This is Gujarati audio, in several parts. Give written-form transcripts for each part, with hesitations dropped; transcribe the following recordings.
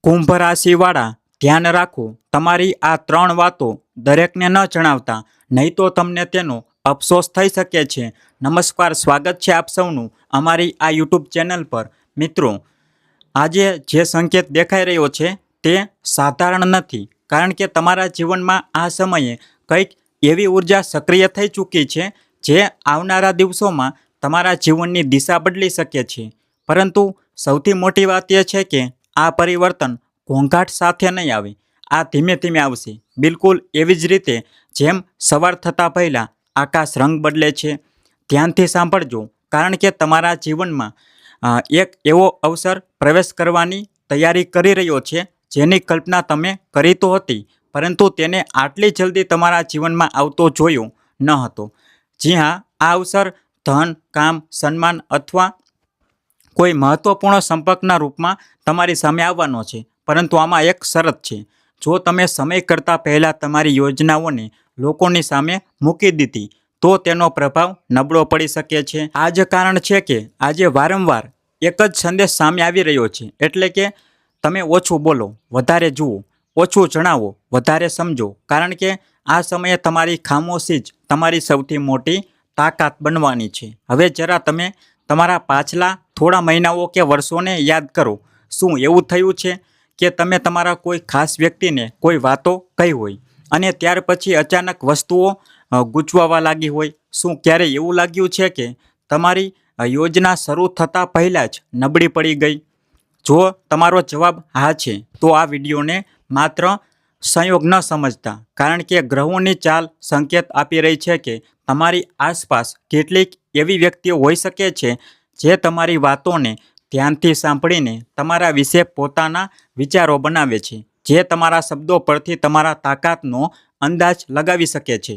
કુંભ રાશિવાળા ધ્યાન રાખો, તમારી આ 3 વાતો દરેકને ન જણાવતા, નહીં તો તમને તેનો અફસોસ થઈ શકે છે. નમસ્કાર, સ્વાગત છે આપ સૌનું અમારી આ યુટ્યુબ ચેનલ પર. મિત્રો, આજે જે સંકેત દેખાઈ રહ્યો છે તે સાધારણ નથી, કારણ કે તમારા જીવનમાં આ સમયે કંઈક એવી ઉર્જા સક્રિય થઈ ચૂકી છે જે આવનારા દિવસોમાં તમારા જીવનની દિશા બદલી શકે છે. પરંતુ સૌથી મોટી વાત એ છે કે આ પરિવર્તન ઘોંઘાટ સાથે નહીં આવે, આ ધીમે ધીમે આવશે. બિલકુલ એવી જ રીતે જેમ સવાર થતાં પહેલાં આકાશ રંગ બદલે છે. ધ્યાનથી સાંભળજો, કારણ કે તમારા જીવનમાં એક એવો અવસર પ્રવેશ કરવાની તૈયારી કરી રહ્યો છે જેની કલ્પના તમે કરી તો હતી, પરંતુ તેને આટલી જલ્દી તમારા જીવનમાં આવતો જોયો ન હતો. જી હા, આ અવસર ધન, કામ, સન્માન અથવા કોઈ મહત્વપૂર્ણ સંપર્કના રૂપમાં તમારી સામે આવવાનો છે. પરંતુ આમાં એક શરત છે: જો તમે સમય કરતાં પહેલાં તમારી યોજનાઓને લોકોની સામે મૂકી દીધી તો તેનો પ્રભાવ નબળો પડી શકે છે. આ જ કારણ છે કે આજે વારંવાર એક જ સંદેશ સામે આવી રહ્યો છે, એટલે કે તમે ઓછું બોલો, વધારે જુઓ, ઓછું જણાવો, વધારે સમજો, કારણ કે આ સમયે તમારી ખામોશી જ તમારી સૌથી મોટી તાકાત બનવાની છે. હવે જરા તમે તમારા પાછલા થોડા મહિનાઓ કે વર્ષોને યાદ કરો. શું એવું થયું છે કે તમે તમારા કોઈ ખાસ વ્યક્તિને કોઈ વાતો કહી હોય અને ત્યાર પછી અચાનક વસ્તુઓ ગૂંચવાવા લાગી હોય? શું ક્યારેય એવું લાગ્યું છે કે તમારી યોજના શરૂ થતાં પહેલાં જ નબળી પડી ગઈ? જો તમારો જવાબ હા છે, તો આ વિડીયોને માત્ર સંયોગ ન સમજતા, કારણ કે ગ્રહોની ચાલ સંકેત આપી રહી છે કે તમારી આસપાસ કેટલીક એવી વ્યક્તિઓ હોઈ શકે છે જે તમારી વાતોને ધ્યાનથી સાંભળીને તમારા વિશે પોતાના વિચારો બનાવે છે, જે તમારા શબ્દો પરથી તમારા તાકાતનો અંદાજ લગાવી શકે છે.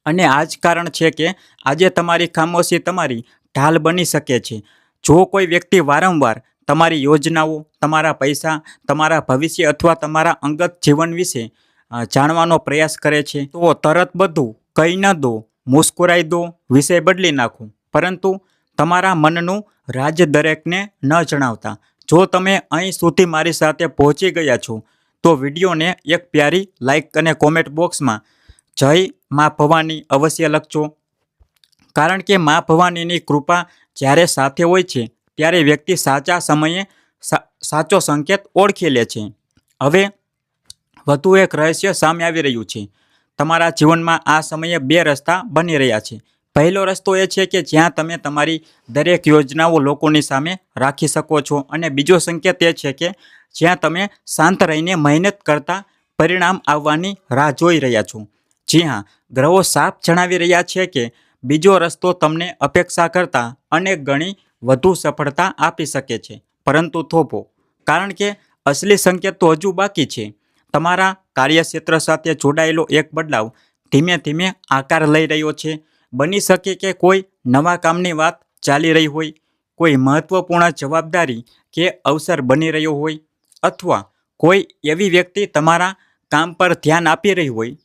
અને આ જ કારણ છે કે આજે તમારી ખામોશી તમારી ઢાલ બની શકે છે. જો કોઈ વ્યક્તિ વારંવાર તમારી યોજનાઓ, તમારા પૈસા, તમારા ભવિષ્ય અથવા તમારા અંગત જીવન વિશે જાણવાનો પ્રયાસ કરે છે, તો તરત બધું કહી ન દો, મુસ્કુરાઈ દો, વિષય બદલી નાખો. પરંતુ તમારા મનનું રાજ દરેકને ન જણાવતા. જો તમે અહીં સુધી મારી સાથે પહોંચી ગયા છો, તો વિડીયોને એક પ્યારી લાઇક અને કોમેન્ટ બોક્સમાં જય મા ભવાની અવશ્ય લખજો, કારણ કે મા ભવાનીની કૃપા જ્યારે સાથે હોય છે ત્યારે વ્યક્તિ સાચા સમયે સાચો સંકેત ઓળખી લે છે. હવે વધુ એક રહસ્ય સામે આવી રહ્યું છે. તમારા જીવનમાં આ સમયે 2 રસ્તા બની રહ્યા છે. પહેલો રસ્તો એ છે કે જ્યાં તમે તમારી દરેક યોજનાઓ લોકોની સામે રાખી શકો છો, અને બીજો સંકેત એ છે કે જ્યાં તમે શાંત રહીને મહેનત કરતા પરિણામ આવવાની રાહ જોઈ રહ્યા છો. જી હા, ગ્રહો સાફ જણાવી રહ્યા છે કે બીજો રસ્તો તમને અપેક્ષા કરતાં અનેક ગણી વધુ સફળતા આપી શકે છે. પરંતુ થોભો, કારણ કે અસલી સંકેત તો હજુ બાકી છે. તમારા કાર્યક્ષેત્ર સાથે જોડાયેલો એક બદલાવ ધીમે ધીમે આકાર લઈ રહ્યો છે. બની શકે કે કોઈ નવા કામની વાત ચાલી રહી હોય, કોઈ મહત્વપૂર્ણ જવાબદારી કે અવસર બની રહ્યો હોય, અથવા કોઈ એવી વ્યક્તિ તમારા કામ પર ધ્યાન આપી રહી હોય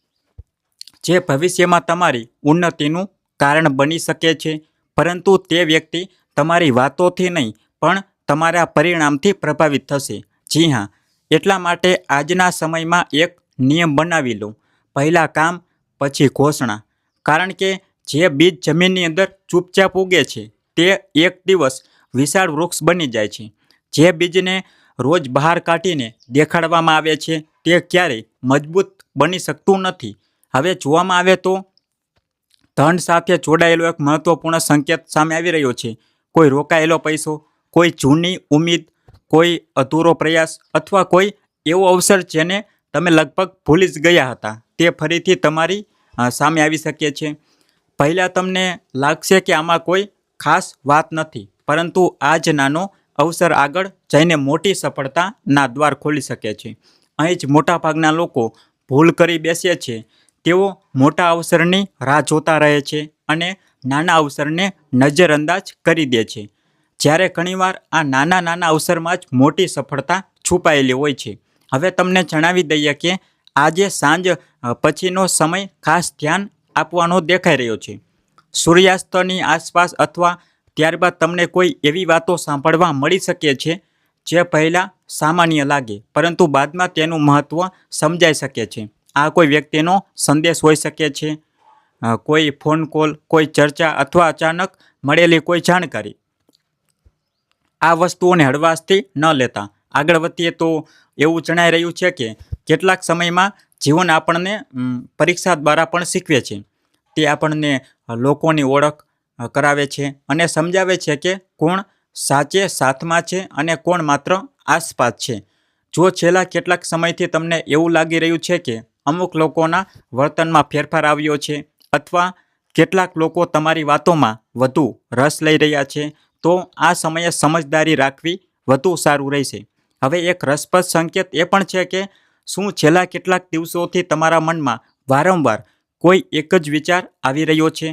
જે ભવિષ્યમાં તમારી ઉન્નતિનું કારણ બની શકે છે. પરંતુ તે વ્યક્તિ તમારી વાતોથી નહીં, પણ તમારા પરિણામથી પ્રભાવિત થશે. જી હા, એટલા માટે આજના સમયમાં એક નિયમ બનાવી લો: પહેલાં કામ, પછી ઘોષણા. કારણ કે જે બીજ જમીનની અંદર ચૂપચાપ ઉગે છે તે એક દિવસ વિશાળ વૃક્ષ બની જાય છે. જે બીજને રોજ બહાર કાઢીને દેખાડવામાં આવે છે તે ક્યારેય મજબૂત બની શકતું નથી. હવે જોવામાં આવે તો ધન સાથે જોડાયેલો એક મહત્વપૂર્ણ સંકેત સામે આવી રહ્યો છે. કોઈ રોકાયેલો પૈસો, કોઈ જૂની ઉમ્મીદ, કોઈ અધૂરો પ્રયાસ, અથવા કોઈ એવો અવસર જેને તમે લગભગ ભૂલી જ ગયા હતા, તે ફરીથી તમારી સામે આવી શકે છે. પહેલાં તમને લાગશે કે આમાં કોઈ ખાસ વાત નથી, પરંતુ આ જ નાનો અવસર આગળ જઈને મોટી સફળતાના દ્વાર ખોલી શકે છે. અહીં જ મોટાભાગના લોકો ભૂલ કરી બેસે છે. તેઓ મોટા અવસરની રાહ જોતા રહે છે અને નાના અવસરને નજરઅંદાજ કરી દે છે, જ્યારે ઘણીવાર આ નાના નાના અવસરમાં જ મોટી સફળતા છુપાયેલી હોય છે. હવે તમને જણાવી દઈએ કે આજે સાંજ પછીનો સમય ખાસ ધ્યાન આપવાનો દેખાઈ રહ્યો છે. સૂર્યાસ્તની આસપાસ અથવા ત્યારબાદ તમને કોઈ એવી વાતો સાંભળવા મળી શકે છે જે પહેલાં સામાન્ય લાગે પરંતુ બાદમાં તેનું મહત્ત્વ સમજાઈ શકે છે. આ કોઈ વ્યક્તિનો સંદેશ હોઈ શકે છે, કોઈ ફોન કોલ, કોઈ ચર્ચા અથવા અચાનક મળેલી કોઈ જાણકારી. આ વસ્તુઓને હળવાશથી ન લેતા. આગળ વધીએ તો એવું જણાઈ રહ્યું છે કે કેટલાક સમયમાં જીવન આપણને પરીક્ષા દ્વારા પણ શીખવે છે. તે આપણને લોકોની ઓળખ કરાવે છે અને સમજાવે છે કે કોણ સાચે સાથમાં છે અને કોણ માત્ર આસપાસ છે. જો છેલ્લા કેટલાક સમયથી તમને એવું લાગી રહ્યું છે કે અમુક લોકોના વર્તનમાં ફેરફાર આવ્યો છે અથવા કેટલાક લોકો તમારી વાતોમાં વધુ રસ લઈ રહ્યા છે, તો આ સમયે સમજદારી રાખવી વધુ સારું રહેશે. હવે એક રસપ્રદ સંકેત એ પણ છે કે શું છેલ્લા કેટલાક દિવસોથી તમારા મનમાં વારંવાર કોઈ એક જ વિચાર આવી રહ્યો છે?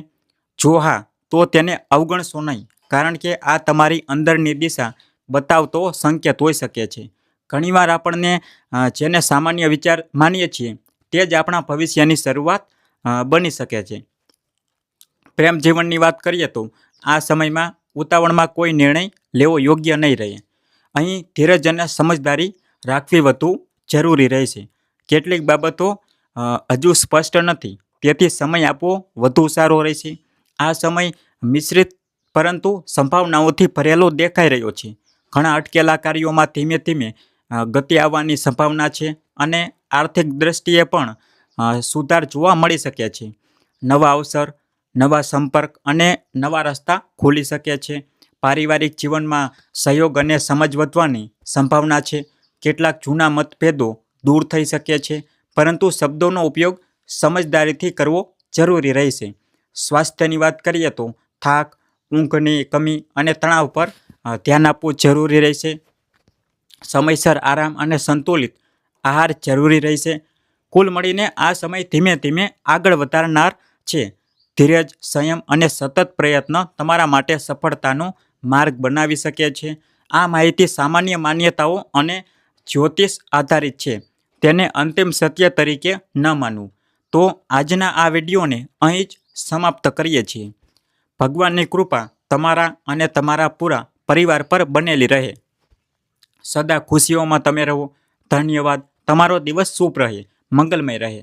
જો હા, તો તેને અવગણશો નહીં, કારણ કે આ તમારી અંદરની દિશા બતાવતો સંકેત હોઈ શકે છે. ઘણીવાર આપણને જેને સામાન્ય વિચાર માનીએ છીએ તે જ આપણા ભવિષ્યની શરૂઆત બની શકે છે. પ્રેમ જીવનની વાત કરીએ તો આ સમયમાં ઉતાવળમાં કોઈ નિર્ણય લેવો યોગ્ય નહીં રહે. અહીં ધીરજ અને સમજદારી રાખવી વધુ જરૂરી રહેશે. કેટલીક બાબતો હજુ સ્પષ્ટ નથી, તેથી સમય આપવો વધુ સારો રહેશે. આ સમય મિશ્રિત પરંતુ સંભાવનાઓથી ભરેલો દેખાઈ રહ્યો છે. ઘણા અટકેલા કાર્યોમાં ધીમે ધીમે ગતિ આવવાની સંભાવના છે અને આર્થિક દ્રષ્ટિએ પણ સુધાર જોવા મળી શકે છે. નવા અવસર, નવા સંપર્ક અને નવા રસ્તા ખુલી શકે છે. પારિવારિક જીવનમાં સહયોગ અને સમજ વધવાની સંભાવના છે. કેટલાક જૂના મતભેદો દૂર થઈ શકે છે, પરંતુ શબ્દોનો ઉપયોગ સમજદારીથી કરવો જરૂરી રહેશે. સ્વાસ્થ્યની વાત કરીએ તો થાક, ઊંઘની કમી અને તણાવ પર ધ્યાન આપવું જરૂરી રહેશે. સમયસર આરામ અને સંતુલિત આહાર જરૂરી રહેશે. કુલ મળીને આ સમય ધીમે ધીમે આગળ વધારનાર છે. ધીરજ, સંયમ અને સતત પ્રયત્ન તમારા માટે સફળતાનો માર્ગ બનાવી શકે છે. આ માહિતી સામાન્ય માન્યતાઓ અને જ્યોતિષ આધારિત છે, તેને અંતિમ સત્ય તરીકે ન માનવું. તો આજના આ વિડીયોને અહીં જ સમાપ્ત કરીએ છીએ. ભગવાનની કૃપા તમારા અને તમારા પૂરા પરિવાર પર બનેલી રહે. સદા ખુશીઓમાં તમે રહો. ધન્યવાદ. તમારો દિવસ શુભ રહે, મંગલમય રહે.